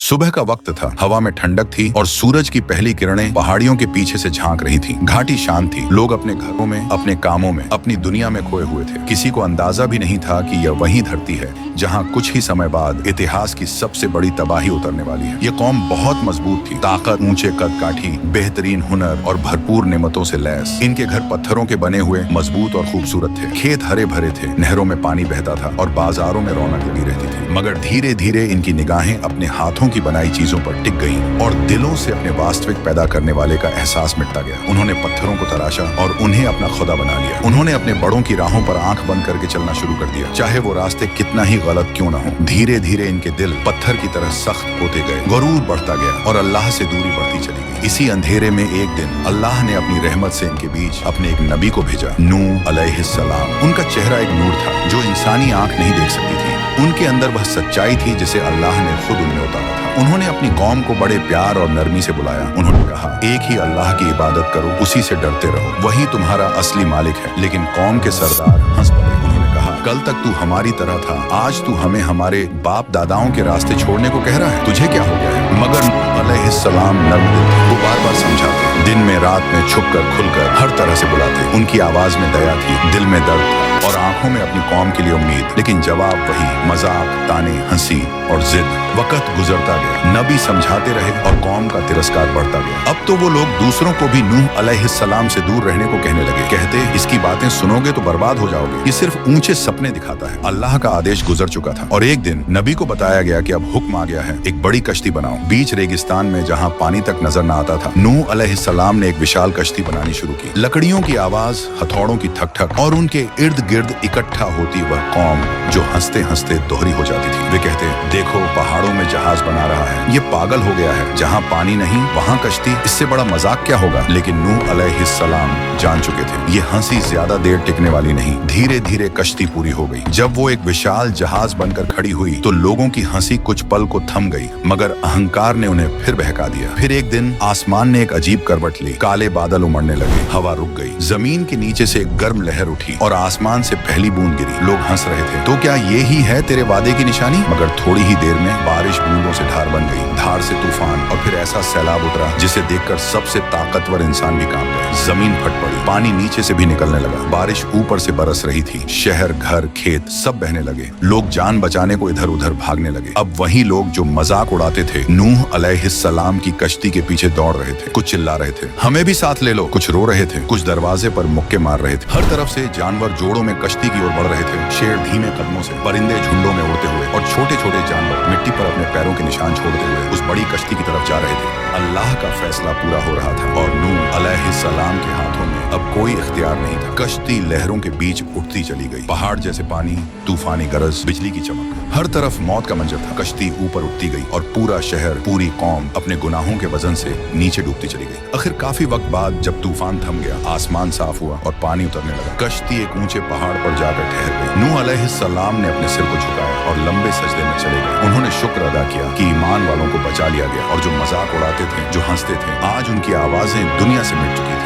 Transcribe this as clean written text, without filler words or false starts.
सुबह का वक्त था, हवा में ठंडक थी और सूरज की पहली किरणें पहाड़ियों के पीछे से झांक रही थीं। घाटी शांत थी, लोग अपने घरों में, अपने कामों में, अपनी दुनिया में खोए हुए थे। किसी को अंदाजा भी नहीं था कि यह वही धरती है जहां कुछ ही समय बाद इतिहास की सबसे बड़ी तबाही उतरने वाली है। यह कौम बहुत मजबूत थी, ताकत, ऊंचे कद काठी, बेहतरीन हुनर और भरपूर नेमतों से लैस। इनके घर पत्थरों के बने हुए, मजबूत और खूबसूरत थे। खेत हरे भरे थे, नहरों में पानी बहता था और बाजारों में रौनक लगी रहती थी। मगर धीरे धीरे इनकी निगाहें अपने हाथों की बनाई चीजों पर टिक गईं और दिलों से अपने वास्तविक पैदा करने वाले का एहसास मिटता गया। उन्होंने पत्थरों को तराशा और उन्हें अपना खुदा बना लिया। उन्होंने अपने बड़ों की राहों पर आंख बंद करके चलना शुरू कर दिया, चाहे वो रास्ते कितना ही गलत क्यों न हो। धीरे धीरे इनके दिल पत्थर की तरह सख्त होते गए, गुरूर बढ़ता गया और अल्लाह से दूरी बढ़ती चली गई। इसी अंधेरे में एक दिन अल्लाह ने अपनी रहमत से इनके बीच अपने एक नबी को भेजा, नूह अलैहिस्सलाम। उनका चेहरा एक नूर था जो इंसानी आंख नहीं देख सकती थी। उनके अंदर वह सच्चाई थी जिसे अल्लाह ने खुद उनमें उतारा था। उन्होंने अपनी कौम को बड़े प्यार और नरमी से बुलाया। उन्होंने कहा, एक ही अल्लाह की इबादत करो, उसी से डरते रहो, वही तुम्हारा असली मालिक है। लेकिन कौम के सरदार हंस पड़े। उन्होंने कहा, कल तक तू हमारी तरह था, आज तू हमें हमारे बाप दादाओं के रास्ते छोड़ने को कह रहा है, तुझे क्या हो गया है? मगर नूह अलैहिस्सलाम नर्म दिल थे। वो बार बार समझाते, दिन में रात में छुपकर खुलकर हर तरह से बुलाते। उनकी आवाज में दया थी, दिल में दर्द था और आंखों में अपनी कौम के लिए उम्मीद। लेकिन जवाब वही, मजाक, ताने, हंसी और जिद। वक्त गुजरता गया, नबी समझाते रहे और कौम का तिरस्कार बढ़ता गया। अब तो वो लोग दूसरों को भी नूह अलैहिस्सलाम से दूर रहने को कहने लगे। कहते, इसकी बातें सुनोगे तो बर्बाद हो जाओगे, ये सिर्फ ऊंचे सपने दिखाता है। अल्लाह का आदेश गुजर चुका था और एक दिन नबी को बताया गया कि अब हुक्म आ गया है, एक बड़ी कश्ती बनाओ। बीच रेगिस्तान में जहां पानी तक नजर न आता था, नूह अलैहिस्सलाम ने एक विशाल कश्ती बनानी शुरू की। लकड़ियों की आवाज, हथौड़ों की ठक ठक और उनके इर्द गिर्द इकट्ठा होती वह कौम जो हंसते हंसते दोहरी हो जाती थी। वे कहते, देखो पहाड़ों में जहाज बना रहा है, ये पागल हो गया है। जहाँ पानी नहीं वहाँ कश्ती, इससे बड़ा मजाक क्या होगा? लेकिन नूह अलैहिस्सलाम जान चुके थे, ये हंसी ज्यादा देर टिकने वाली नहीं। धीरे धीरे कश्ती पूरी हो गई। जब वो एक विशाल जहाज बनकर खड़ी हुई तो लोगों की हंसी कुछ पल को थम गई, मगर अहंकार ने उन्हें फिर बहका दिया। फिर एक दिन आसमान ने एक अजीब करवट ली, काले बादल उमड़ने लगे, हवा रुक गई, जमीन के नीचे से एक गर्म लहर उठी और आसमान से पहली बूंद गिरी। लोग हंस रहे थे, तो क्या ये ही है तेरे वादे की निशानी? मगर थोड़ी ही देर में बारिश बूंदों से धार बन गई, धार से तूफान और फिर ऐसा सैलाब उतरा जिसे देखकर सबसे ताकतवर इंसान भी कांप गए। जमीन फट पड़ी, पानी नीचे से भी निकलने लगा, बारिश ऊपर से बरस रही थी। शहर, घर, खेत सब बहने लगे। लोग जान बचाने को इधर उधर भागने लगे। अब वही लोग जो मजाक उड़ाते थे, नूह अलैहिस्सलाम की कश्ती के पीछे दौड़ रहे थे। कुछ चिल्ला रहे थे, हमें भी साथ ले लो। कुछ रो रहे थे, कुछ दरवाजे पर मुक्के मार रहे थे। हर तरफ से जानवर जोड़ों में कश्ती की ओर बढ़ रहे थे। शेर धीमे कदमों से, परिंदे झुंडों में उड़ते हुए और छोटे छोटे जानवर मिट्टी पर अपने पैरों के निशान छोड़ते हुए उस बड़ी कश्ती की तरफ जा रहे थे। अल्लाह का फैसला पूरा हो रहा था और नूह अलैहिस्सलाम के हाथों में अब कोई इख्तियार नहीं था। कश्ती लहरों के बीच उठती चली गई। पहाड़ जैसे पानी, तूफानी गरज, बिजली की चमक, हर तरफ मौत का मंजर था। कश्ती ऊपर उठती गई और पूरा शहर, पूरी कौम अपने गुनाहों के वजन से नीचे डूबती चली गई। आखिर काफी वक्त बाद जब तूफान थम गया, आसमान साफ हुआ और पानी उतरने लगा, कश्ती एक ऊंचे पहाड़ पर जाकर ठहर गई। नूह अलैहिस्सलाम ने अपने सिर को झुकाया और लंबे सजदे में चले गए। उन्होंने शुक्र अदा किया कि ईमान वालों को बचा लिया गया और जो मजाक उड़ाते थे, जो हंसते थे, आज उनकी आवाजें दुनिया से मिट चुकी थी।